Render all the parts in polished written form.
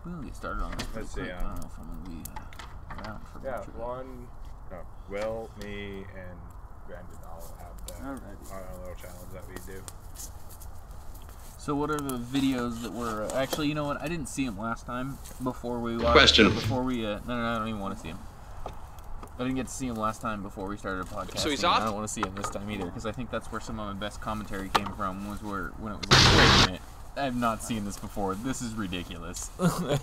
We'll get started on this pretty Let's see, quick. I don't know if I'm going to be around for Yeah, much of it. Will, me, and Brandon all have our little challenge that we do. So what are the videos that were... actually, you know what? I didn't see them last time before we... no, I don't even want to see them. I didn't get to see him last time before we started podcasting. So he's off? I don't want to see him this time either, because I think that's where some of my best commentary came from, was when it was like, wait a minute, I have not seen this before. This is ridiculous. Yeah.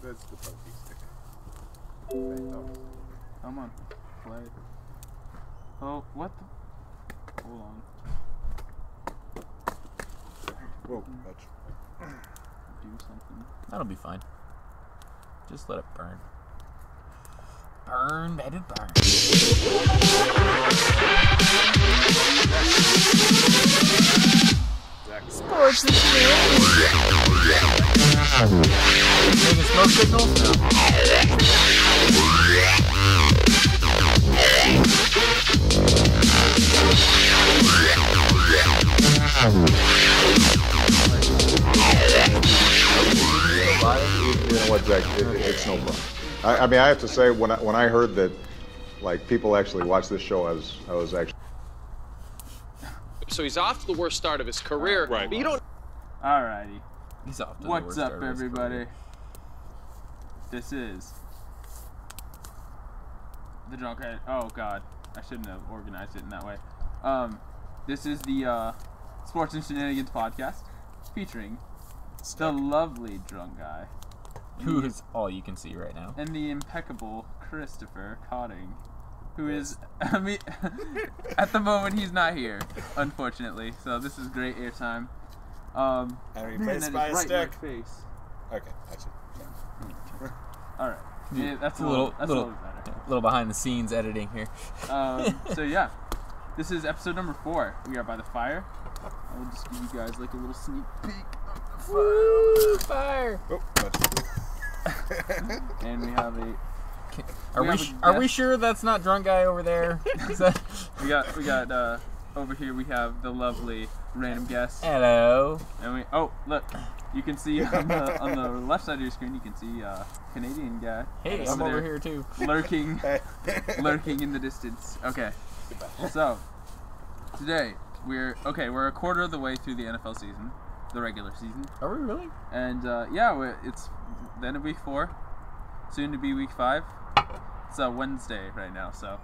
That's the pokey sticker. Come on, play. Oh, what the... Hold on. Whoa, that's... Do something. That'll be fine. Just let it burn. Burn, let it burn. Sports and Making smoke signals? No. You know what, Zach? It's no problem. I mean, I have to say, when I heard that, like, people actually watch this show, I was actually. So he's off to the worst start of his career. Right. But you don't. Alrighty. He's off to the What's worst up, start of his everybody? career. This is the drunk head. Oh God, I shouldn't have organized it in that way. This is the Sports and Shenanigans podcast featuring the lovely drunk guy, who is all you can see right now, and the impeccable Christopher Cotting, who is, I mean, at the moment he's not here, unfortunately. So this is great airtime. And replaced by a stick. Face. Okay, that's it. All right. Yeah, that's a little better. little behind the scenes editing here. So yeah, this is episode number 4. We are by the fire. I will just give you guys like a little sneak peek of the Woo, fire! Oh, that's and we have a. Are we sure that's not drunk guy over there? Is that... we got over here we have the lovely random guest. Hello. And we look, you can see on the left side of your screen, you can see Canadian guy. Hey, I'm over here too. Lurking in the distance. Okay. So today we're a quarter of the way through the NFL season, the regular season. Are we really? And it's the end of week 4, soon to be week 5. It's Wednesday right now, so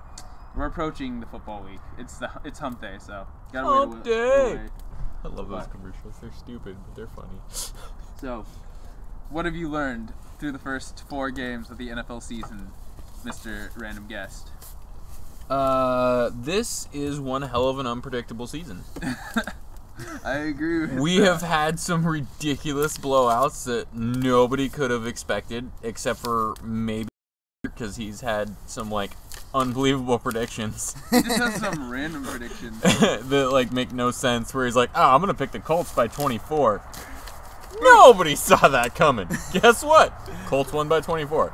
we're approaching the football week. It's hump day, so gotta Hump day. wait. I love those commercials. They're stupid, but they're funny. So, what have you learned through the first 4 games of the NFL season, Mr. Random Guest? This is one hell of an unpredictable season. I agree with We have had some ridiculous blowouts that nobody could have expected, except for maybe because he's had some, like, unbelievable predictions. He just has some random predictions. that, like, make no sense, where he's like, I'm going to pick the Colts by 24. Nobody saw that coming. Guess what? Colts won by 24.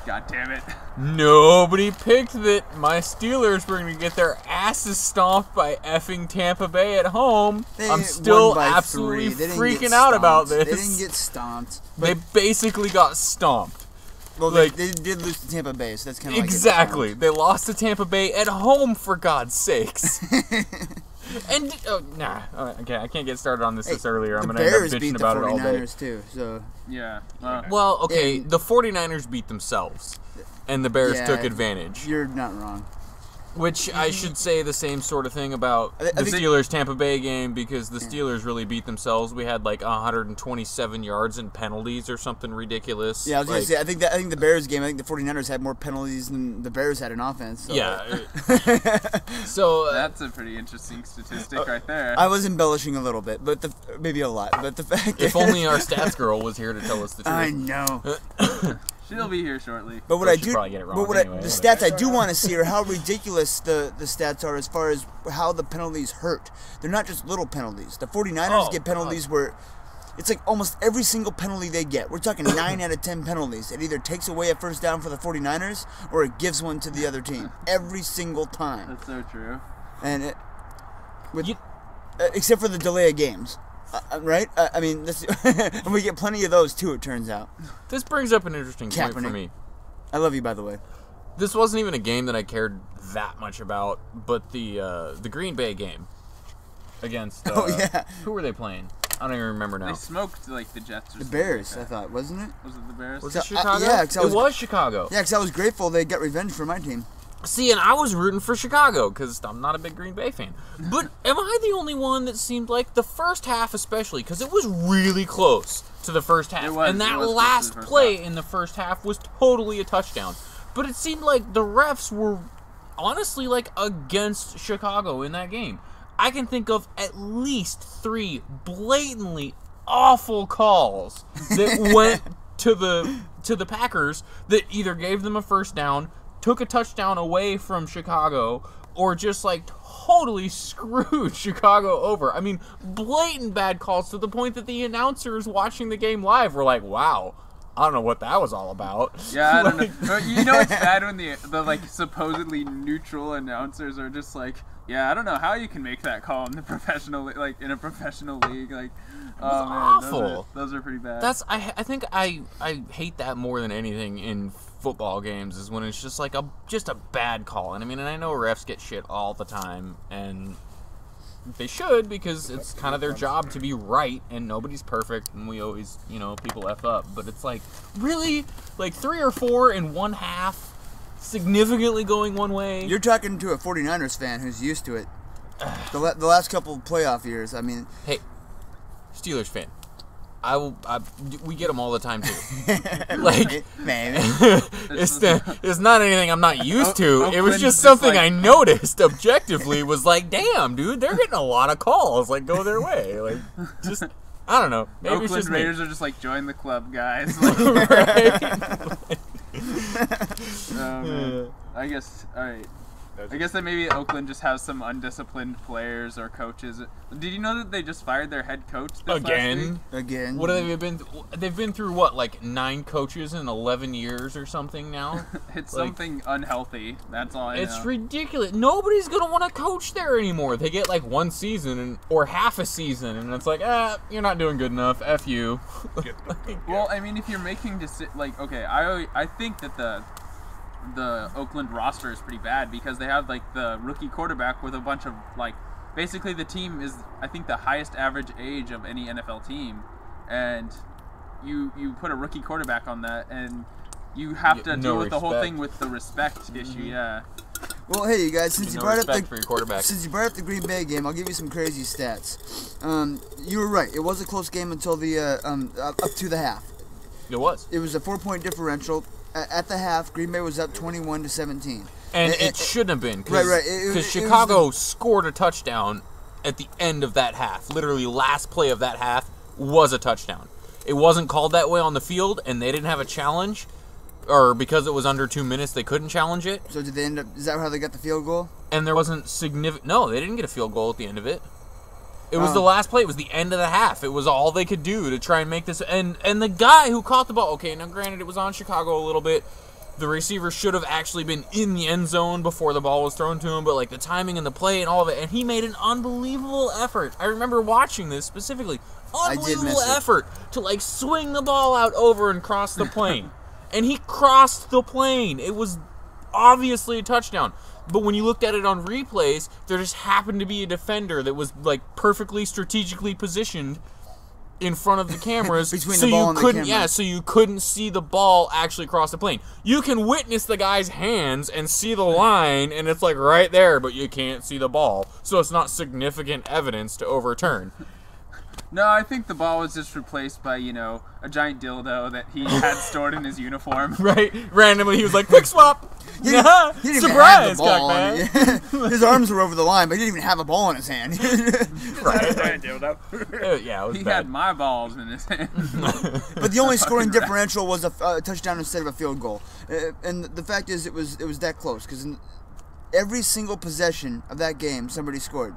God damn it. Nobody picked that my Steelers were going to get their asses stomped by effing Tampa Bay at home. I'm still absolutely freaking out about this. They didn't get stomped. They basically got stomped. Well, like, they did lose to Tampa Bay, so that's kind of exactly. They lost to Tampa Bay at home, for God's sakes. And okay, I can't get started on this earlier. I'm gonna end up bitching about it all day. The Bears beat the 49ers too, so yeah. Well, okay, the 49ers beat themselves, and the Bears took advantage. You're not wrong. Which I should say the same sort of thing about the Steelers-Tampa Bay game, because the Steelers really beat themselves. We had like 127 yards in penalties or something ridiculous. Yeah, I was gonna say, I think the Bears game, I think the 49ers had more penalties than the Bears had in offense. So. Yeah. So that's a pretty interesting statistic right there. I was embellishing a little bit, but maybe a lot. But the fact if only our stats girl was here to tell us the truth. I know. She'll be here shortly. But what so I do, probably get it wrong but anyway, the stats I do want to see are how ridiculous the stats are as far as how the penalties hurt. They're not just little penalties. The 49ers get penalties where it's like almost every single penalty they get. We're talking 9 out of 10 penalties. It either takes away a first down for the 49ers or it gives one to the other team. Every single time. That's so true. And except for the delay of games. Right? I mean, and we get plenty of those, too, it turns out. This brings up an interesting point for me. I love you, by the way. This wasn't even a game that I cared that much about, but the Green Bay game against... Who were they playing? I don't even remember now. They smoked, like, the Jets or the Bears, I thought, wasn't it? Was it the Bears? Was it Chicago? It was Chicago. Yeah, because I was grateful they got revenge for my team. See, and I was rooting for Chicago because I'm not a big Green Bay fan. But am I the only one that seemed like the first half especially, because it was really close to the first half. And that last play in the first half was totally a touchdown. But it seemed like the refs were honestly like against Chicago in that game. I can think of at least 3 blatantly awful calls that went to the Packers that either gave them a first down, took a touchdown away from Chicago, or just like totally screwed Chicago over. I mean, blatant bad calls to the point that the announcers watching the game live were like, wow, I don't know what that was all about. Yeah, I don't know. You know it's bad when the like supposedly neutral announcers are just like, yeah, I don't know how you can make that call in the professional like in a professional league. Like, oh man, awful. Those are pretty bad. I think I hate that more than anything in football games, is when it's just like a bad call. And I mean, and I know refs get shit all the time, and they should, because it's kind of their job to be right, and nobody's perfect, and we always, people F up. But it's like, really? Like 3 or 4 in one half, significantly going one way? You're talking to a 49ers fan who's used to it. The last couple of playoff years, I mean... Hey, Steelers fan. We get them all the time too. Like, maybe. It's not anything I'm not used to. It was just something I noticed objectively. Was like, damn, dude, they're getting a lot of calls. Like, go their way. Like, just I don't know. Maybe Oakland it's just Raiders me. are just like, join the club, guys. Like, Right? oh, man. I guess. All right. I guess that maybe Oakland just has some undisciplined players or coaches. Did you know that they just fired their head coach this last week? Again. What have they been? They've been through what, like 9 coaches in 11 years or something now. It's like, something unhealthy. That's all I know. It's ridiculous. Nobody's gonna want to coach there anymore. They get like 1 season or half a season, and it's like, you're not doing good enough. F you. Well, I mean, if you're making okay, I think that the Oakland roster is pretty bad because they have like the rookie quarterback with a bunch of like, basically the team is, I think, the highest average age of any NFL team, and you put a rookie quarterback on that, and you have to deal with the whole thing with the respect issue. Yeah. Well, hey, you guys, since you brought up the Green Bay game, I'll give you some crazy stats. You were right; it was a close game until the up to the half. It was. It was a 4-point differential. At the half, Green Bay was up 21-17. And it shouldn't have been. Right. Because Chicago scored a touchdown at the end of that half. Literally, last play of that half was a touchdown. It wasn't called that way on the field, and they didn't have a challenge. Or because it was under 2 minutes, they couldn't challenge it. So did they end up... Is that how they got the field goal? And there wasn't significant... No, they didn't get a field goal at the end of it. It was the last play. It was the end of the half. It was all they could do to try and make this. And the guy who caught the ball, okay, now granted it was on Chicago a little bit. The receiver should have actually been in the end zone before the ball was thrown to him. But like the timing and the play and all of it. And he made an unbelievable effort. I remember watching this specifically. Unbelievable effort to like swing the ball out over and cross the plane. And he crossed the plane. It was obviously a touchdown. But when you looked at it on replays, there just happened to be a defender that was like perfectly strategically positioned in front of the cameras, between the ball and the camera. Yeah, so you couldn't see the ball actually cross the plane. You can witness the guy's hands and see the line, and it's like right there, but you can't see the ball. So it's not significant evidence to overturn. No, I think the ball was just replaced by, a giant dildo that he had stored in his uniform. Right? Randomly, he was like, quick swap! He didn't Surprise, even have the ball. man. His arms were over the line, but he didn't even have a ball in his hand. Right. Yeah, it was bad. Had my balls in his hand. But the only scoring differential was a touchdown instead of a field goal. And the fact is, it was that close, because in every single possession of that game, somebody scored,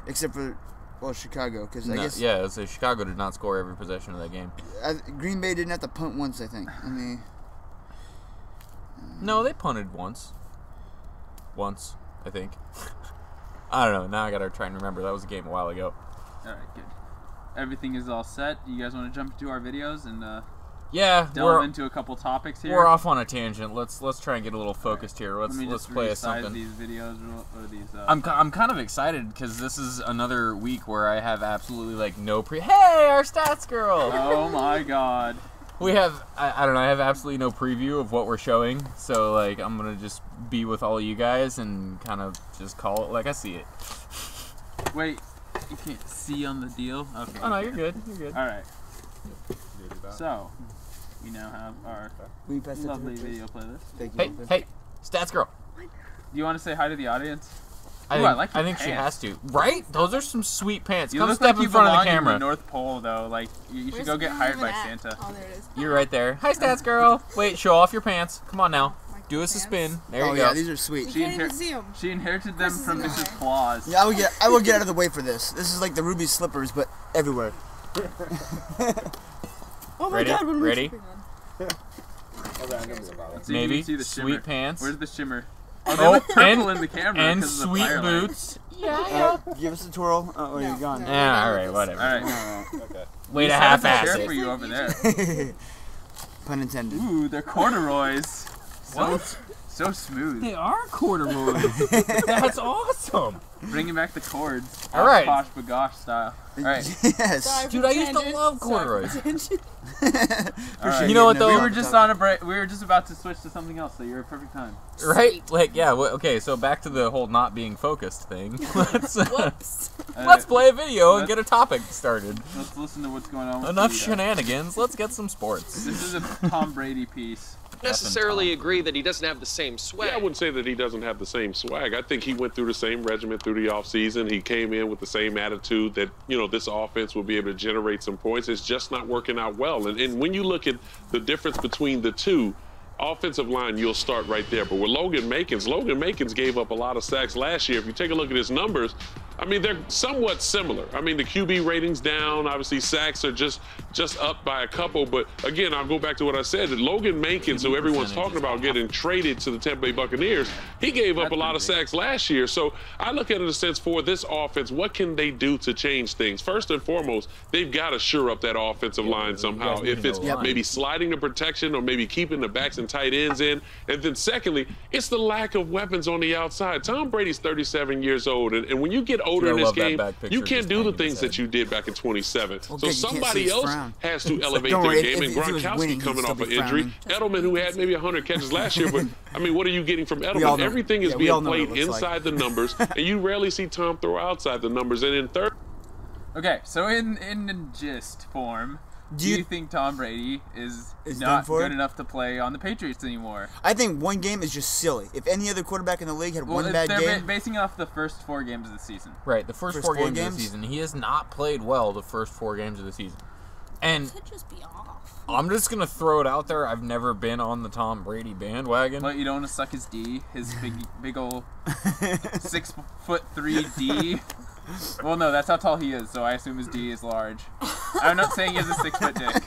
except for... Well, Chicago, because I guess... Yeah, so Chicago did not score every possession of that game. Green Bay didn't have to punt once, I think. No, they punted once. Once, I think. I don't know. Now I gotta try and remember. That was a game a while ago. All right, good. Everything is all set. You guys want to jump into our videos and delve into a couple topics here? We're off on a tangent. Let's try and get a little focused here. Let's play something. These videos or these. I'm kind of excited because this is another week where I have absolutely like no Hey, our stats girl. Oh my God. We have I don't know. I have absolutely no preview of what we're showing. So like I'm gonna just be with all of you guys and kind of just call it like I see it. Wait, you can't see on the deal. Okay. Oh no, you're good. You're good. All right. So, we now have our lovely video playlist. Thank you. Hey, stats girl. Do you want to say hi to the audience? I think she has to. Right? Those are some sweet pants. You Come look step like in front of the belong camera. in the North Pole, though. Like you should go get hired by Santa. Oh, there it is. You're right there. Hi, stats girl. Wait, show off your pants. Come on now. Do us a spin. There you go. Yeah, these are sweet. You can't even see them. She inherited them from Mrs. Claus. Yeah, I will get out of the way for this. This is like the Ruby slippers, but everywhere. Oh my God, what am I Ready? tripping on? So Maybe. you can see the Sweet shimmer. pants. Where's the shimmer? Oh, they look purple in the camera. And 'cause of the sweet firelight. boots. Yeah. Give us a twirl. Oh, you're gone. Yeah, alright, whatever. All right. Okay. Way to Set up a half-ass chair it. for you over there. Pun intended. Ooh, they're corduroys. So smooth. They are corduroys. That's awesome. Bringing back the chords. All right. Posh bagosh style. All right. Yes. Sorry for Dude, the I used to tangent. love Sorry for corduroys. the tangent. All right. You know what, though? We were just on a break. We were just about to switch to something else, so you're a perfect time. Right? Like, yeah, okay, so back to the whole not being focused thing. Let's Whoops. let's play a video and get a topic started. Let's listen to what's going on with Enough the, shenanigans, let's get some sports. This is a Tom Brady piece. Necessarily agree that he doesn't have the same swag. Yeah, I wouldn't say that he doesn't have the same swag. I think he went through the same regimen through the offseason. He came in with the same attitude that, this offense will be able to generate some points. It's just not working out well. And when you look at the difference between the two, offensive line, you'll start right there. But with Logan Makins gave up a lot of sacks last year. If you take a look at his numbers, they're somewhat similar. The QB rating's down. Obviously, sacks are just up by a couple. But again, I'll go back to what I said. That Logan Makins, who everyone's talking about getting traded to the Tampa Bay Buccaneers, he gave up a lot of sacks last year. So I look at it in a sense for this offense, what can they do to change things? First and foremost, they've got to shore up that offensive line somehow. If it's maybe sliding the protection or maybe keeping the backs and tight ends in. And then secondly, it's the lack of weapons on the outside. Tom Brady's 37 years old. And when you get older in this game, you can't do the things that you did back in 27. Well, so somebody else has to elevate their game. And Gronkowski coming off an injury. Edelman, who had maybe 100 catches last year, but what are you getting from Edelman? Everything is being played inside the numbers, and you rarely see Tom throw outside the numbers. And in third. Okay, so in gist form, do you think Tom Brady is not good enough to play on the Patriots anymore? I think one game is just silly. If any other quarterback in the league had one bad game... They're basing it off the first 4 games of the season. Right, the first 4 games of the season. He has not played well the first 4 games of the season. And Could just be off. I'm just going to throw it out there. I've never been on the Tom Brady bandwagon. But you don't want to suck his D, his big old 6'3" D. Well, no, that's how tall he is, so I assume his D is large. I'm not saying he has a 6-foot dick.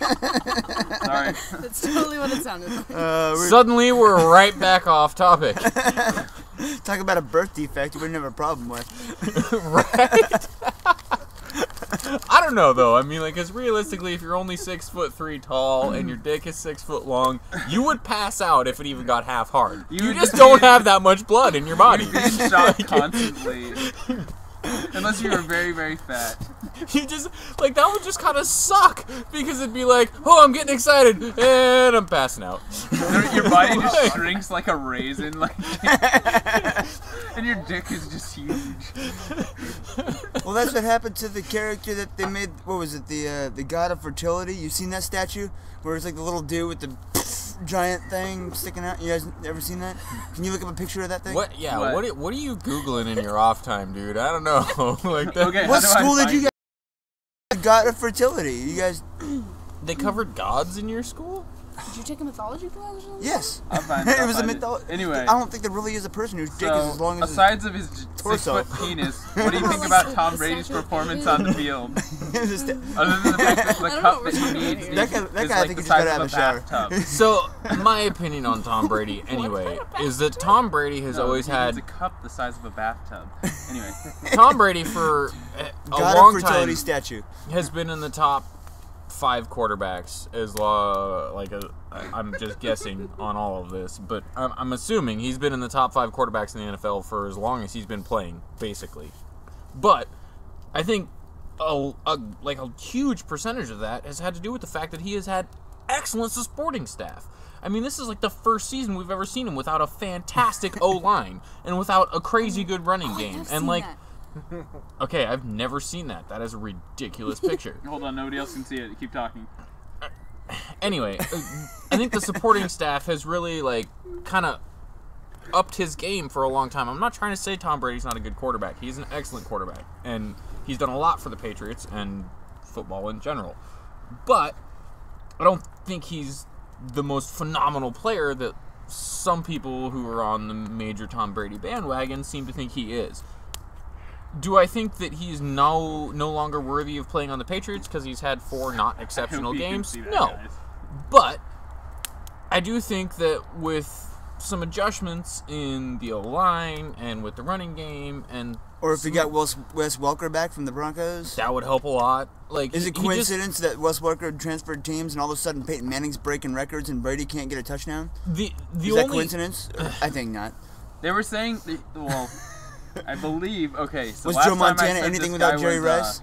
Sorry. That's totally what it sounded like. Suddenly, we're right back off topic. Talk about a birth defect you wouldn't have a problem with. Right? I don't know, though. Because realistically, if you're only 6'3" tall and your dick is 6 foot long, you would pass out if it even got half hard. You just don't have that much blood in your body. You'd be in shock constantly. Unless you were very, very fat. You just, that would just kind of suck. Because it'd be like, oh, I'm getting excited. And I'm passing out. Your body just shrinks like a raisin. And your dick is just huge. Well, that's what happened to the character that they made. What was it? The god of fertility. You seen that statue? Where it's like the little dude with the giant thing sticking out. You guys ever seen that? Can you look up a picture of that thing? What? Yeah. What are you googling in your off time, dude? I don't know. Okay. What school did you guys? The god of fertility. You guys. They covered gods in your school? Did you take a mythology class or something? Yes. It was a mythology. Anyway. I don't think there really is a person whose dick is as long as aside of his 6-foot penis, what do you think about Tom Brady's performance on the field? Other than the fact that the cup that he needs is I think he just gotta have a shower. So, my opinion on Tom Brady, anyway, is that Tom Brady has always had a cup the size of a bathtub. Anyway, Tom Brady for a long time statue has been in the top 5 quarterbacks I'm just guessing on all of this, but I'm assuming he's been in the top 5 quarterbacks in the NFL for as long as he's been playing, basically. But I think a huge percentage of that has had to do with the fact that he has had excellent supporting staff. I mean, this is like the first season we've ever seen him without a fantastic O-line and without a crazy good running game. And like, okay, I've never seen that. That is a ridiculous picture. Hold on, nobody else can see it. Keep talking. Anyway, I think the supporting staff has really, like, kind of upped his game for a long time. I'm not trying to say Tom Brady's not a good quarterback. He's an excellent quarterback, and he's done a lot for the Patriots and football in general. But I don't think he's the most phenomenal player that some people who are on the major Tom Brady bandwagon seem to think he is. Do I think that he's no longer worthy of playing on the Patriots because he's had 4 not exceptional games? No. Guys. But I do think that with some adjustments in the O-line and with the running game and... Or if we got Wes Welker back from the Broncos? That would help a lot. Like, is it coincidence that Wes Welker transferred teams and all of a sudden Peyton Manning's breaking records and Brady can't get a touchdown? Is that coincidence? I think not. They were saying... I believe. Okay, so was last Joe Montana time I said anything without Jerry Rice?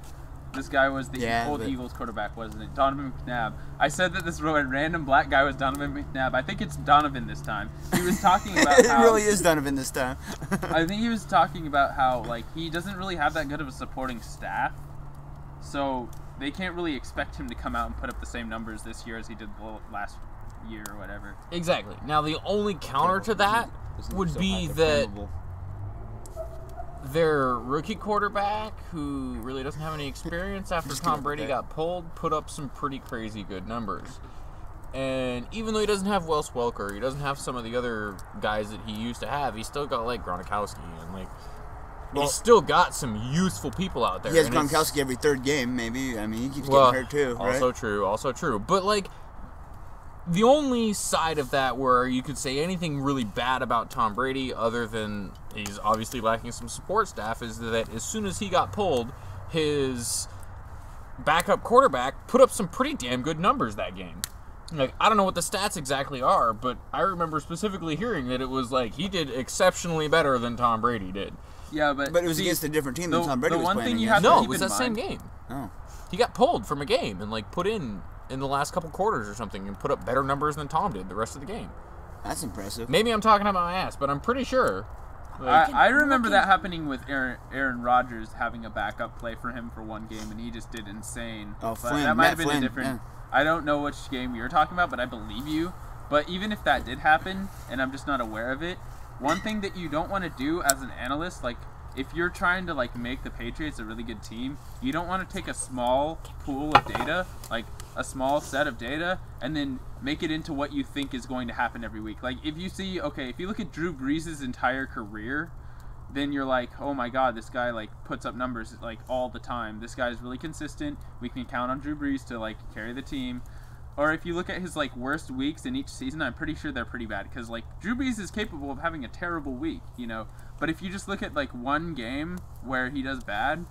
This guy was the old Eagles quarterback, wasn't it? Donovan McNabb. I said that this random black guy was Donovan McNabb. I think it's Donovan this time. He was talking about how... It really is Donovan this time. I think he was talking about how, like, he doesn't really have that good of a supporting staff. So they can't really expect him to come out and put up the same numbers this year as he did last year or whatever. Exactly. Now, the only counter to that would be that... their rookie quarterback, who really doesn't have any experience after Tom Brady got pulled, put up some pretty crazy good numbers. And even though he doesn't have Wes Welker, he doesn't have some of the other guys that he used to have, he's still got, like, Gronkowski. And, like, he's still got some useful people out there. He has Gronkowski every 3rd game, maybe. I mean, he keeps getting hurt, too, right? Also true. But, like... the only side of that where you could say anything really bad about Tom Brady, other than he's obviously lacking some support staff, is that as soon as he got pulled, his backup quarterback put up some pretty damn good numbers that game. Like, I don't know what the stats exactly are, but I remember specifically hearing that it was like he did exceptionally better than Tom Brady did. Yeah, but it was against a different team than Tom Brady was playing against. No, it was that same game. Oh. He got pulled from a game and, like, put in the last couple quarters or something and put up better numbers than Tom did the rest of the game. That's impressive. Maybe I'm talking about my ass, but I'm pretty sure. Like, I remember that happening with Aaron Rodgers having a backup play for him for one game, and he just did insane. Oh, but Flynn. That might have been Flynn, a different... Yeah. I don't know which game you're talking about, but I believe you. But even if that did happen, and I'm just not aware of it, one thing that you don't want to do as an analyst, like, if you're trying to, like, make the Patriots a really good team, you don't want to take a small pool of data, like a small set of data, and then make it into what you think is going to happen every week. Like, if you see, okay, if you look at Drew Brees' entire career, then you're like, oh my god, this guy, like, puts up numbers, like, all the time. This guy's really consistent. We can count on Drew Brees to, like, carry the team. Or if you look at his, like, worst weeks in each season, I'm pretty sure they're pretty bad. Because, like, Drew Brees is capable of having a terrible week, you know. But if you just look at, like, one game where he does bad,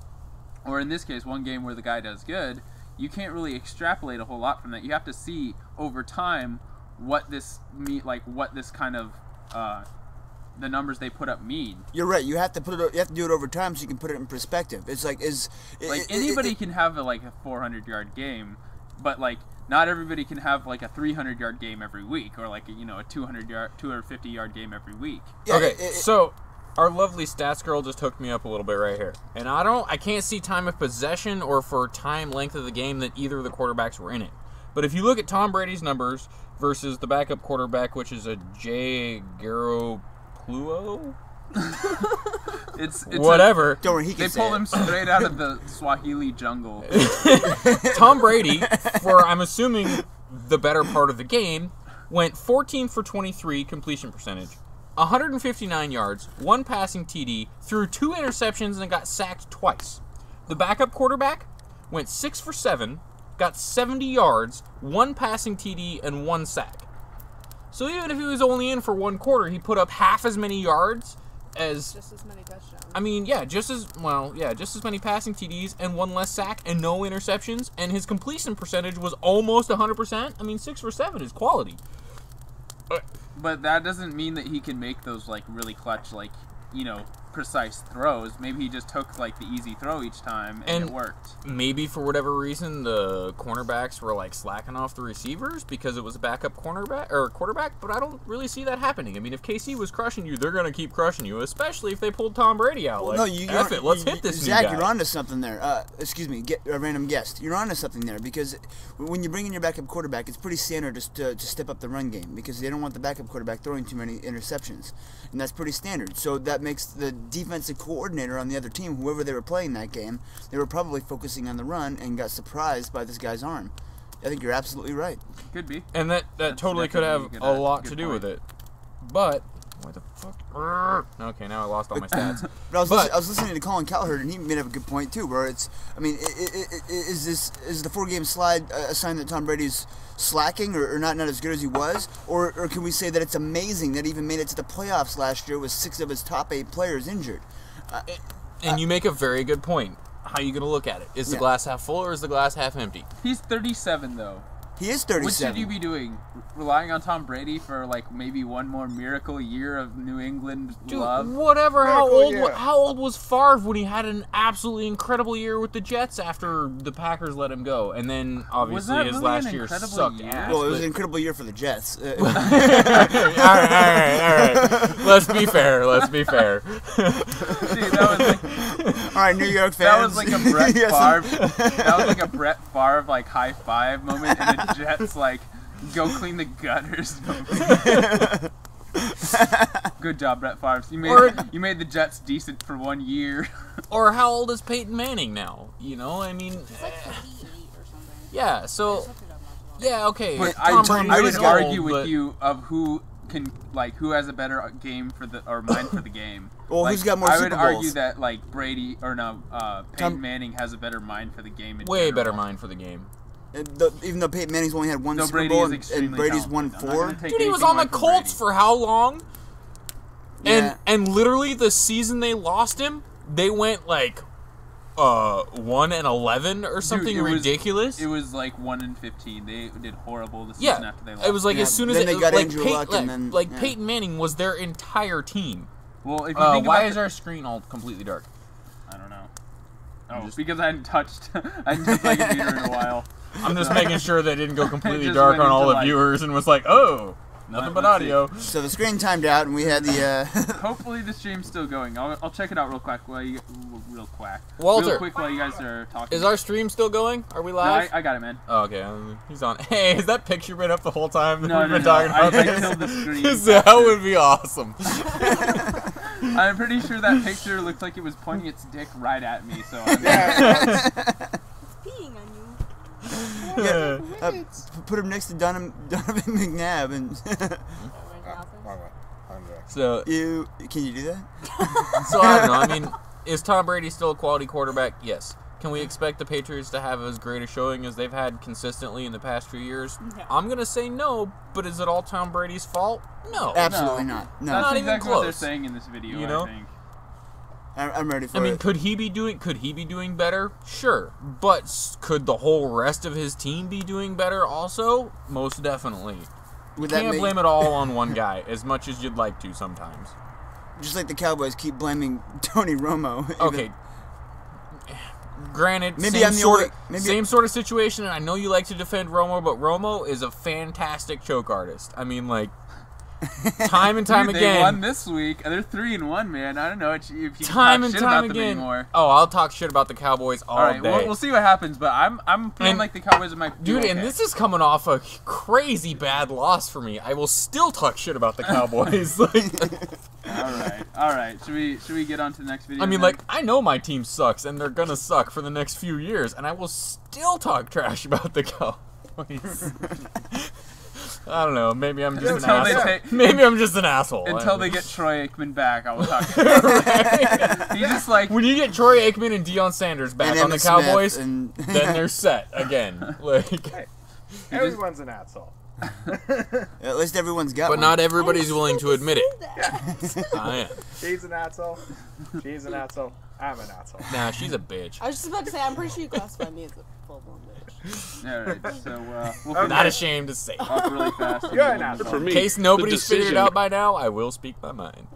or in this case, one game where the guy does good, you can't really extrapolate a whole lot from that. You have to see over time what this kind of the numbers they put up mean. You're right. You have to do it over time so you can put it in perspective. It's like anybody can have a 400-yard game, but, like, not everybody can have, like, a 300-yard game every week, or, like, you know, a 250-yard game every week. Yeah, okay, so our lovely stats girl just hooked me up a little bit right here, and I can't see time of possession or for time length of the game that either of the quarterbacks were in it. But if you look at Tom Brady's numbers versus the backup quarterback, which is a Jay Garoppolo. It's whatever. Don't worry, they pulled him straight out of the Swahili jungle. Tom Brady, for I'm assuming the better part of the game, went 14 for 23 completion percentage, 159 yards, 1 passing TD, threw 2 interceptions, and got sacked twice. The backup quarterback went 6 for 7, got 70 yards, 1 passing TD, and 1 sack. So even if he was only in for 1 quarter, he put up half as many yards as... Just as many touchdowns. I mean, just as many passing TDs and 1 less sack and no interceptions, and his completion percentage was almost 100%. I mean, 6 for 7 is quality. But that doesn't mean that he can make those, like, really clutch, like, you know, precise throws. Maybe he just took, like, the easy throw each time, and it worked. Maybe for whatever reason the cornerbacks were, like, slacking off the receivers because it was a backup quarterback, but I don't really see that happening. I mean, if KC was crushing you, they're going to keep crushing you, especially if they pulled Tom Brady out. Well, like, let's hit this Zach, new guy. you're onto something there. Excuse me, a random guest. You're onto something there because when you bring in your backup quarterback, it's pretty standard just to step up the run game because they don't want the backup quarterback throwing too many interceptions, and that's pretty standard. So that makes the defensive coordinator on the other team, whoever they were playing that game, they were probably focusing on the run and got surprised by this guy's arm. I think you're absolutely right. Could be. And that totally could have a lot to do with it. But what the fuck? Okay, now I lost all my stats. But I was listening to Colin Cowherd, and he made up a good point too. Where it's, I mean, is the 4-game slide a sign that Tom Brady's slacking or not as good as he was, or can we say that it's amazing that he even made it to the playoffs last year with 6 of his top 8 players injured? And you make a very good point. How are you going to look at it? Is the glass half full or is the glass half empty? He's 37, though. He is 37. What should you be doing? Relying on Tom Brady for, like, maybe one more miracle year of New England love? Whatever. How old was Favre when he had an absolutely incredible year with the Jets after the Packers let him go? And then, obviously, his last year sucked ass. Well, it was an incredible year for the Jets. All right. Let's be fair. See, that was like... All right, New York fans. That was like a Brett Favre. That was like a Brett Favre, like, high five moment, and the Jets, like, go clean the gutters. Good job, Brett Favre. You made the Jets decent for 1 year. Or how old is Peyton Manning now? You know, I mean, he's like 58 or something. Yeah. So, yeah, okay. But I would argue with you of who has a better game mind for the game. Well, like, who's got more Super Bowls? I would argue that like Peyton Manning has a better mind for the game. Way better mind for the game. Even though Peyton Manning's only had 1 Super Bowl and Brady's won 4. Dude, he was on the Colts for how long? Yeah. And literally the season they lost him, they went like 1-11 or something ridiculous. It was like 1-15. They did horrible the season after they lost. It was like as soon as they got Andrew Luck, and then Peyton Manning was their entire team. Well, if you think why is our screen all completely dark? I don't know. Oh, because I hadn't touched like a meter in a while. I'm just making sure they didn't go completely dark on all the viewers and was like, oh, nothing but audio. So the screen timed out, and we had the. Hopefully the stream's still going. I'll check it out real quick while you guys are talking. Is our stream still going? Are we live? No, I got it, man. Oh, okay, he's on. Hey, has that picture been up the whole time? No. I killed the screen. That would be awesome. I'm pretty sure that picture looked like it was pointing its dick right at me. So I'm peeing on you. Yeah, put him next to Donovan McNabb and. So can you do that? So I don't know. I mean, is Tom Brady still a quality quarterback? Yes. Can we expect the Patriots to have as great a showing as they've had consistently in the past few years? No. I'm gonna say no, but is it all Tom Brady's fault? No, absolutely not. No, not that's even exactly close. What they're saying in this video. You know? I think. I'm ready for it. I mean, could he be doing better? Sure. But could the whole rest of his team be doing better also? Most definitely. You can't blame it all on one guy, as much as you'd like to sometimes. Just like the Cowboys keep blaming Tony Romo. Okay. Granted, same sort of situation, and I know you like to defend Romo, but Romo is a fantastic choke artist. I mean, like, time and time again. They won this week. They're 3-1, man. I don't know if you can talk shit about them anymore. Oh, I'll talk shit about the Cowboys all day. We'll see what happens, but I'm feeling like the Cowboys might do okay. And this is coming off a crazy bad loss for me. I will still talk shit about the Cowboys. All right. Should we get on to the next video? I mean, like, I know my team sucks, and they're gonna suck for the next few years, and I will still talk trash about the Cowboys. Cowboys. I don't know. Maybe I'm just an Until asshole. Maybe I'm just an asshole. Until they get Troy Aikman back, I will talk to him. He's just like... When you get Troy Aikman and Deion Sanders back And on the Emmitt Cowboys, Smith then they're set again. Like, Hey, everyone's an asshole. At least everyone's got but one. not everybody's willing to admit it. I am. He's an asshole. She's an asshole. I'm an asshole. Nah, she's a bitch. I was just about to say, I'm pretty sure you classify me as a full-blown bitch. Alright, so we'll Okay. Not ashamed to say. up really fast. You're an asshole. For me, In case the nobody's figured it decision- out by now, I will speak my mind.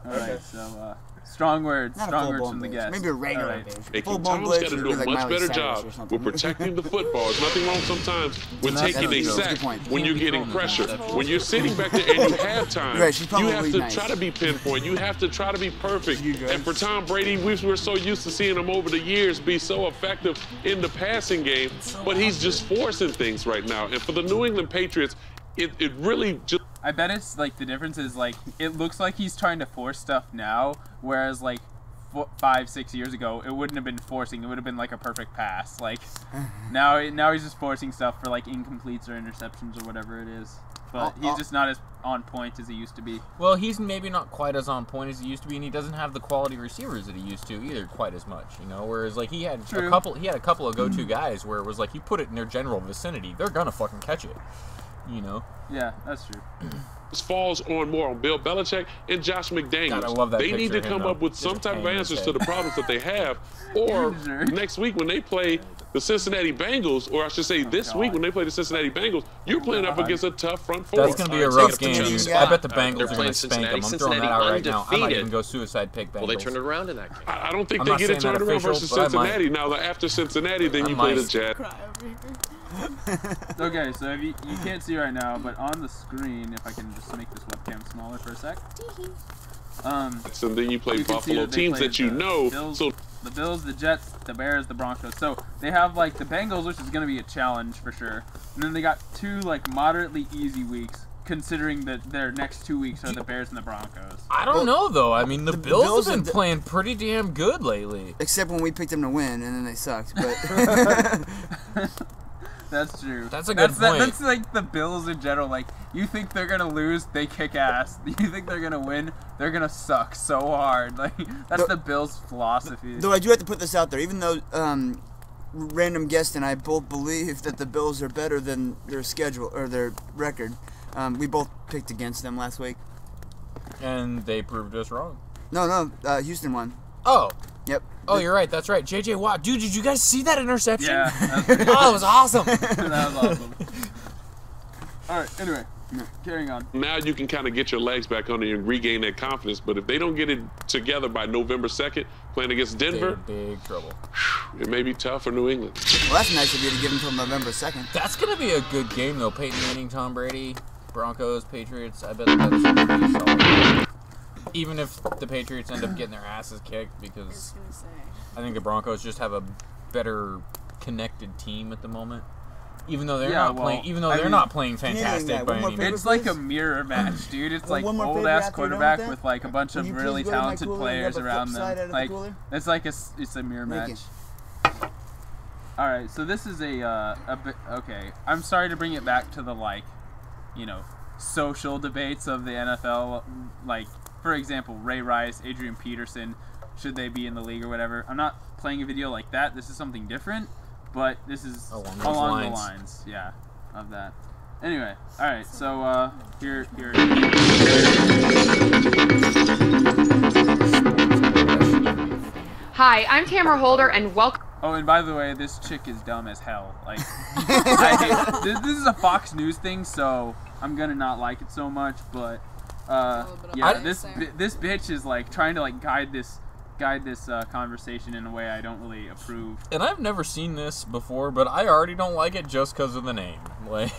Alright, so strong words. Not a Strong words full-blown from the bitch. guest. Maybe a regular Alright. bitch. Hey, Full-blown Tom's bitch got to would do be a like much Miley better Cyrus job or something. with protecting the football. There's nothing wrong sometimes when That's taking true. a That's a sack, good point. when you're getting pressure, when you're sitting back there and you have time. You're right, she's You probably have to nice. try to be pinpoint. You have to try to be perfect. You guys. And for Tom Brady, we're so used to seeing him over the years be so effective in the passing game, but he's just forcing things right now. And for the New England Patriots, it really just... I bet it's like the difference is like it looks like he's trying to force stuff now, whereas like 5-6 years ago it wouldn't have been forcing. It would have been like a perfect pass. Like now he's just forcing stuff for like incompletes or interceptions or whatever it is. But he's just not as on point as he used to be. Well, he's maybe not quite as on point as he used to be, and he doesn't have the quality receivers that he used to either quite as much, you know. Whereas like he had True. a couple of go-to guys where it was like you put it in their general vicinity, they're gonna fucking catch it, you know. Yeah, that's true. falls on more on Bill Belichick and Josh McDaniels. God, I love that they need to picture of him, come up though. with Just some type of hanging his answers to head. the problems that they have. Or Sure. next week when they play the Cincinnati Bengals, or I should say this week when they play the Cincinnati Bengals, you're playing up against a tough front four. That's going to be a Take rough it to game, the dude. spot. I bet the They're Bengals are going playing to spank them. I'm Cincinnati. throwing that out right now. I might Undefeated. even go suicide pick Bengals. Well, they turned it around in that game. I don't think I'm they not get it saying that turned around official, versus but I might. Cincinnati. Now, after Cincinnati, then I you play the might. Jets. Cry over here. Okay, so if you can't see right now, but on the screen, if I can just make this webcam smaller for a sec. And then you play You can see Buffalo that they teams played that you the know. Bills, So the Bills, the Jets, the Bears, the Broncos. So they have like the Bengals, which is going to be a challenge for sure. And then they got two like moderately easy weeks, considering that their next 2 weeks are the Bears and the Broncos. I don't know, though. I mean, the Bills Bills have been are playing pretty damn good lately. Except when we picked them to win, and then they sucked. But That's true. That's a good point. That's like the Bills in general. Like, you think they're gonna lose, they kick ass. You think they're gonna win, they're gonna suck so hard. Like, that's the Bills' philosophy. though I do have to put this out there, even though random guest and I both believe that the Bills are better than their schedule or their record, we both picked against them last week. And they proved us wrong. No, Houston won. Oh. Yep. Oh, you're right. That's right. J.J. Watt. Dude, did you guys see that interception? Yeah. That's pretty Oh, it was awesome. that was awesome. Alright, anyway. Carrying on. now you can kind of get your legs back under you and regain that confidence. But if they don't get it together by November 2nd, playing against Denver, Big trouble. it may be tough for New England. Well, that's nice of you to give them until November 2nd. That's going to be a good game, though. Peyton Manning, Tom Brady, Broncos, Patriots. I bet that's going to be solid. Even if the Patriots end up getting their asses kicked, I was because gonna say. I think the Broncos just have a better connected team at the moment. Even though they're Yeah, not well, playing, even though I they're mean, not playing Canadian fantastic guy, by one more any favor, means. It's like a please? mirror match, dude. It's like one more favor old ass after you're done quarterback with with that? like a bunch Can of you please really go to my talented cooler and players grab a around flip side out them. of the Like cooler? it's like it's a mirror Thank match. All right, so this is a bit okay. I'm sorry to bring it back to the like, you know, social debates of the NFL. Like, for example, Ray Rice, Adrian Peterson, should they be in the league or whatever? I'm not playing a video like that. This is something different, but this is Along those the lines. lines, yeah, of that. Anyway, all right, so here. Hi, I'm Tamara Holder, and welcome. Oh, and by the way, this chick is dumb as hell. Like, I hate, this is a Fox News thing, so I'm gonna not like it so much. But yeah, this bitch is like trying to like guide this conversation in a way I don't really approve. And I've never seen this before, but I already don't like it just because of the name. Like,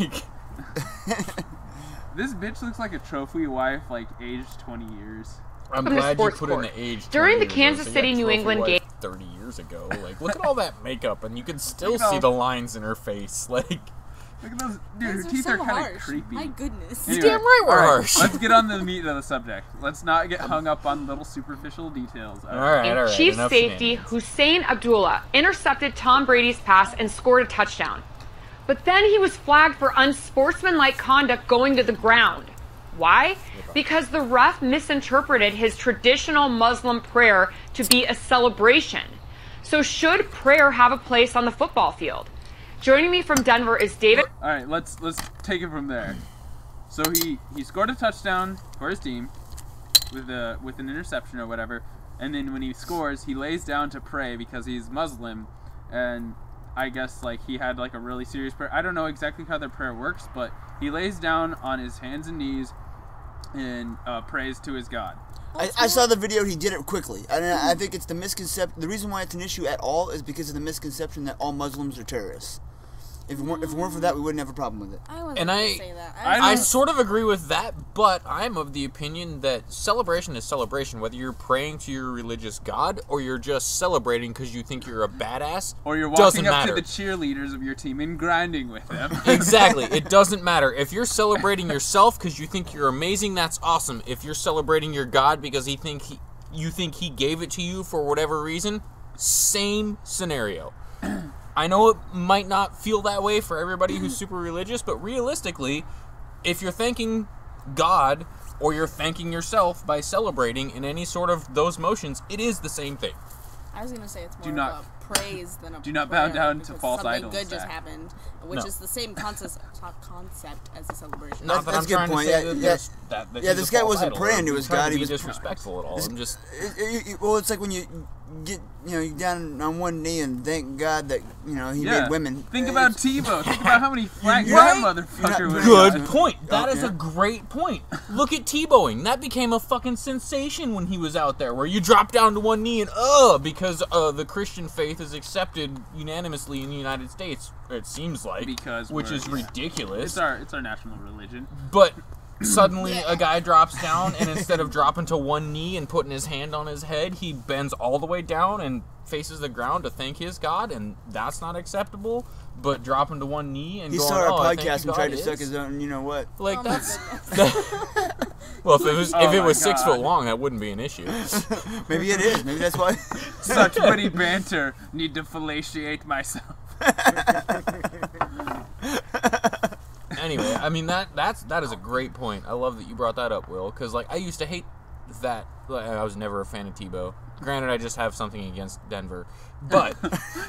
This bitch looks like a trophy wife, like aged 20 years. I'm Welcome to glad you Sports put in Court. the age. During 20 the years Kansas ago, so City you got New trophy England wife game. 30 years ago. Like, look at all that makeup, and you can still Look at see all- the lines in her face. Like, Look at those, dude. Her Those are teeth so are kind harsh. of creepy. My goodness. Anyway, damn right we're all harsh. Let's get on the meat of the subject. Let's not get hung up on little superficial details. all right. Chiefs enough safety shenanigans. Hussein Abdullah intercepted Tom Brady's pass and scored a touchdown. But then he was flagged for unsportsmanlike conduct going to the ground. Why? Because the ref misinterpreted his traditional Muslim prayer to be a celebration. So should prayer have a place on the football field? Joining me from Denver is David. All right, let's take it from there. So he scored a touchdown for his team with an interception or whatever, and then when he scores, he lays down to pray because he's Muslim, and I guess like he had like a really serious prayer. I don't know exactly how the prayer works, but he lays down on his hands and knees and prays to his God. I saw the video. He did it quickly, and I think it's the misconception. The reason why it's an issue at all is because of the misconception that all Muslims are terrorists. If it weren't for that, we wouldn't have a problem with it. I sort of agree with that, but I'm of the opinion that celebration is celebration, whether you're praying to your religious God or you're just celebrating because you think you're a badass. Or you're walking up to the cheerleaders of your team and grinding with them. Exactly. It doesn't matter. If you're celebrating yourself because you think you're amazing, that's awesome. If you're celebrating your God because you think he gave it to you for whatever reason, same scenario. I know it might not feel that way for everybody who's super religious, but realistically, if you're thanking God or you're thanking yourself by celebrating in any sort of those motions, it is the same thing. I was going to say it's more of a praise than a do not bow down to false idols. Something good just happened, which is the same concept as a celebration. Not that I'm trying to say that this guy wasn't praying to his God. He was disrespectful at all. I'm just well, it's like when you get down on one knee and thank God that he made women. Think about Tebow. Think about how many flags that motherfucker would. Good point. That is a great point. Look at Tebowing. That became a fucking sensation when he was out there, where you drop down to one knee and because the Christian faith is accepted unanimously in the United States. It seems like, which is ridiculous. It's our national religion. But suddenly a guy drops down, and instead of dropping to one knee and putting his hand on his head, he bends all the way down and faces the ground to thank his God, and that's not acceptable. But dropping to one knee and he going, saw our podcast and tried to suck his own. You know what? Like that's. Well, if it was 6 foot long, that wouldn't be an issue. Maybe it is. Maybe that's why. Such witty banter. Need to fellatiate myself. Anyway, I mean that is a great point. I love that you brought that up, Will, because like I used to hate that. Like, I was never a fan of Tebow. Granted, I just have something against Denver, but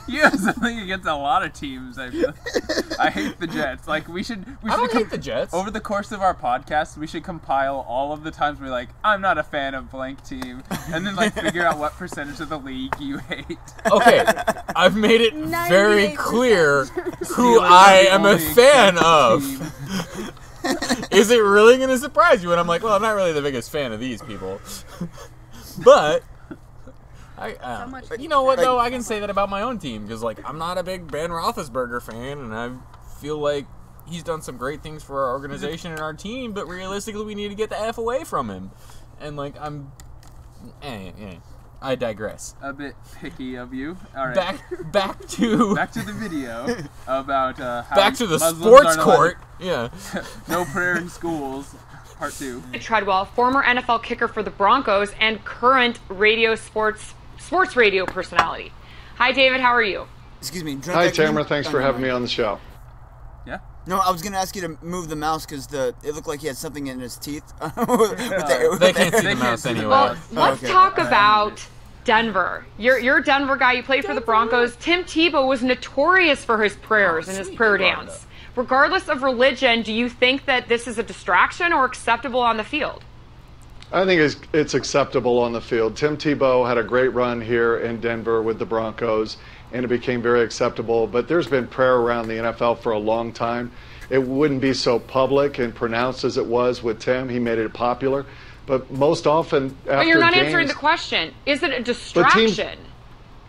you have something against a lot of teams. I hate the Jets. Like we should hate the Jets. Over the course of our podcast, we should compile all of the times we're like, I'm not a fan of blank team, and then like figure out what percentage of the league you hate. Okay, I've made it very clear who I am a fan of. Is it really going to surprise you when I'm like, well, I'm not really the biggest fan of these people, but. You know what, though? I can say that about my own team, because, like, I'm not a big Ben Roethlisberger fan, and I feel like he's done some great things for our organization and our team, but realistically, we need to get the F away from him. And, like, I digress. A bit picky of you. All right. Back to the video about how back to the Muslims sports court. Yeah. No prayer in schools. Part 2. Treadwell, former NFL kicker for the Broncos and current sports radio personality. Hi, David. How are you? Excuse me. Hi, Tamara. Thanks for having me on the show. Yeah. No, I was going to ask you to move the mouse because it looked like he had something in his teeth. They can't see the mouse anyway. Well, let's talk about Denver. You're a Denver guy. You played for the Broncos. Tim Tebow was notorious for his prayers and his prayer dance. Regardless of religion, do you think that this is a distraction or acceptable on the field? I think it's acceptable on the field. Tim Tebow had a great run here in Denver with the Broncos, and it became very acceptable. But there's been prayer around the NFL for a long time. It wouldn't be so public and pronounced as it was with Tim. He made it popular. But most often after But you're not games, answering the question. Is it a distraction?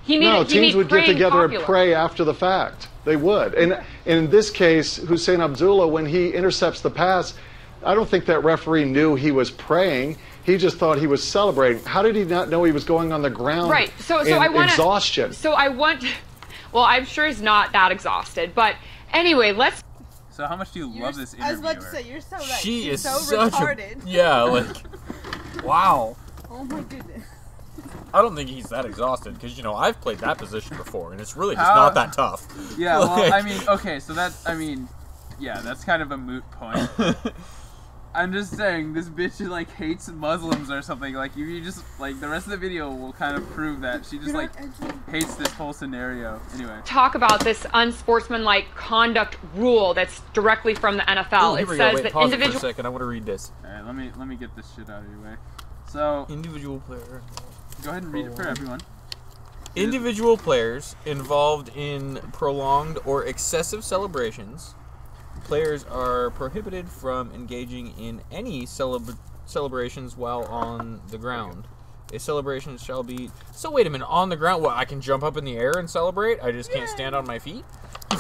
Teams would get together and pray after the fact. They would. And in this case, Hussein Abdullah, when he intercepts the pass, I don't think that referee knew he was praying. He just thought he was celebrating. How did he not know he was going on the ground? Right. So I want exhaustion. Well, I'm sure he's not that exhausted. But anyway, let's. So how much do you love this interviewer? I was about to say, you're so right. She is so such retarded. Yeah, like, wow. Oh my goodness. I don't think he's that exhausted because, you know, I've played that position before, and it's really just not that tough. Yeah, well, I mean, okay, so that's, I mean, yeah, that's kind of a moot point. I'm just saying, this bitch, like, hates Muslims or something. Like, you just, like, the rest of the video will kind of prove that. She just, like, hates this whole scenario. Anyway. Talk about this unsportsmanlike conduct rule that's directly from the NFL. Ooh, it says that pause individual... it for a second. I want to read this. All right, let me get this shit out of your way. So... Individual player. Go ahead and read it for everyone. Individual players involved in prolonged or excessive celebrations. Players are prohibited from engaging in any celebrations while on the ground. A celebration shall be... So wait a minute, on the ground? Well, I can jump up in the air and celebrate? I just can't stand on my feet?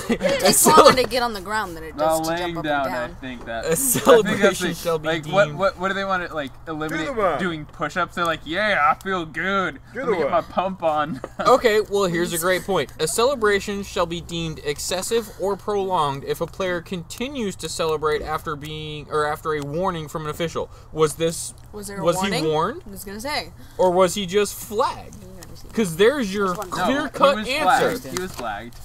It takes longer to get on the ground than it does to jump up down, and down. I think that. A celebration shall be like, deemed... what do they want to, like, eliminate doing push-ups? They're like, yeah, I feel good. Let me get my pump on. Okay, well, here's a great point. A celebration shall be deemed excessive or prolonged if a player continues to celebrate after a warning from an official. Was there a warning? He warned? I was gonna say. Or was he just flagged? Because there's your clear-cut answer. He was flagged.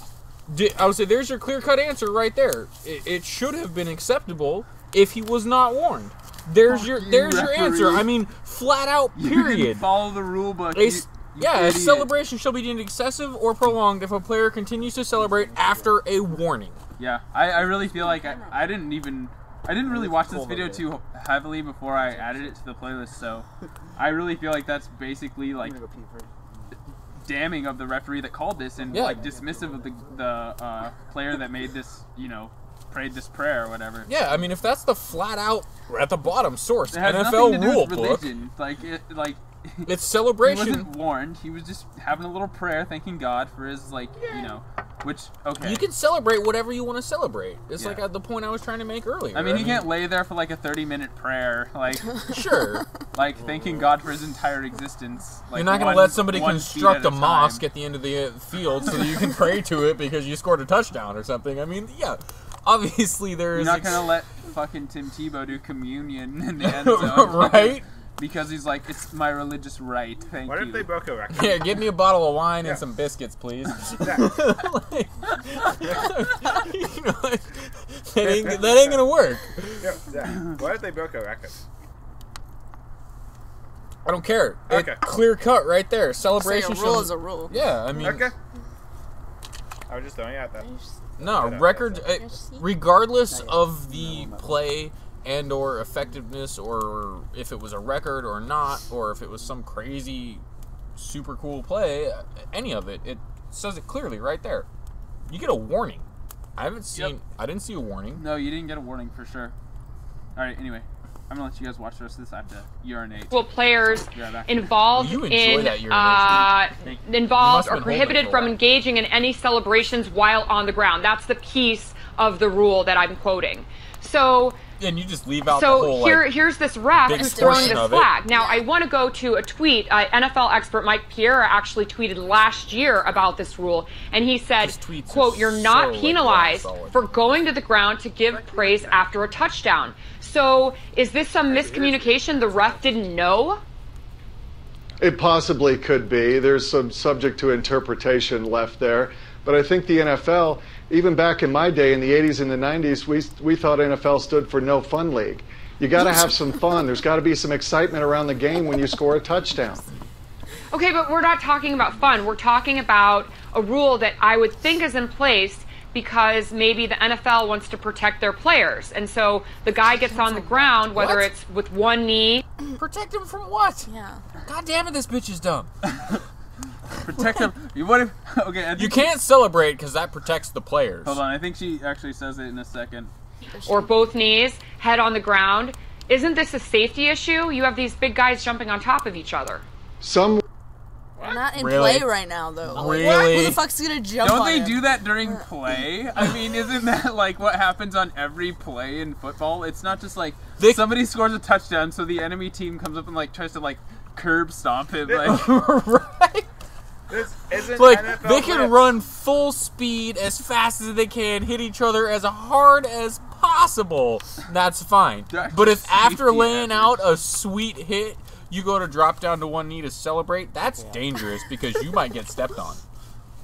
I would say there's your clear-cut answer right there. It should have been acceptable if he was not warned. There's your answer. I mean, flat out, period. You didn't follow the rule book. A celebration shall be deemed excessive or prolonged if a player continues to celebrate after a warning. Yeah, I really feel like I didn't really watch this video too heavily before I added it to the playlist, so I really feel like that's basically like damning of the referee that called this and like dismissive of the player that made this, you know, prayed this prayer or whatever. Yeah, I mean, if that's the flat out at the bottom source, it has NFL nothing to do rule with religion. book, it's celebration. He wasn't warned. He was just having a little prayer, thanking God for his, like, you know, which, okay. You can celebrate whatever you want to celebrate. It's like at the point I was trying to make earlier. I mean, he can't lay there for like a 30-minute prayer, like, sure, like thanking God for his entire existence. Like, you're not going to let somebody construct a mosque at the end of the field so that you can pray to it because you scored a touchdown or something. I mean, yeah, obviously there is. You're not going to let fucking Tim Tebow do communion in the end zone, right? Because he's like, it's my religious right. Thank you. What if they broke a record? Yeah, give me a bottle of wine and some biscuits, please. That ain't gonna work. What if they broke a record? I don't care. Okay. Clear cut right there. Celebration. A rule is a rule. Yeah, I mean. Okay. I was just throwing it out there. No, record. Regardless of the play and or effectiveness, or if it was a record or not, or if it was some crazy super cool play, any of it, it says it clearly right there. You get a warning. I didn't see a warning. No, you didn't get a warning for sure. Alright, anyway, I'm gonna let you guys watch the rest of this. I have to urinate. Well, players involved or prohibited from engaging in any celebrations while on the ground. That's the piece of the rule that I'm quoting. So, and you just leave out the whole, here's this ref who's throwing this flag. Now, I want to go to a tweet. NFL expert Mike Pierre actually tweeted last year about this rule, and he said, quote, "You're not penalized for going to the ground to give praise after a touchdown." So, is this some miscommunication? The ref didn't know? It possibly could be. There's some subject to interpretation left there. But I think the NFL, even back in my day in the 80s and the 90s, we thought NFL stood for no fun league. You got to have some fun. There's got to be some excitement around the game when you score a touchdown. Okay, but we're not talking about fun. We're talking about a rule that I would think is in place because maybe the NFL wants to protect their players. And so the guy gets on the ground, whether it's with one knee. Protect him from what? Yeah. God damn it, this bitch is dumb. Protect them. What if? Okay, you can't celebrate because that protects the players. Hold on, I think she actually says it in a second. Or both knees, head on the ground. Isn't this a safety issue? You have these big guys jumping on top of each other. We're not in play right now, though. Really? Who the fuck's gonna jump Don't on they him? do that during play? I mean, isn't that like what happens on every play in football? It's not just like somebody scores a touchdown, so the enemy team comes up and like tries to like curb stomp him. Like, right? This isn't like NFL they can run full speed as fast as they can, hit each other as hard as possible. That's fine. But if after laying out a sweet hit, You go to drop down to one knee to celebrate. That's dangerous because you might get stepped on.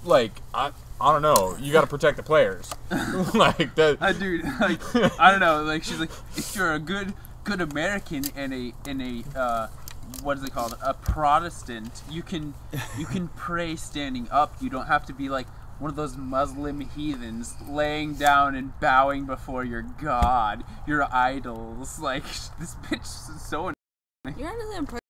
Like, I don't know. You got to protect the players. Like that. Dude, like, I don't know. Like, she's like, if you're a good American and a what is it called? A Protestant. You can pray standing up. You don't have to be like one of those Muslim heathens laying down and bowing before your God, your idols. Like, this bitch is so. You're under the impression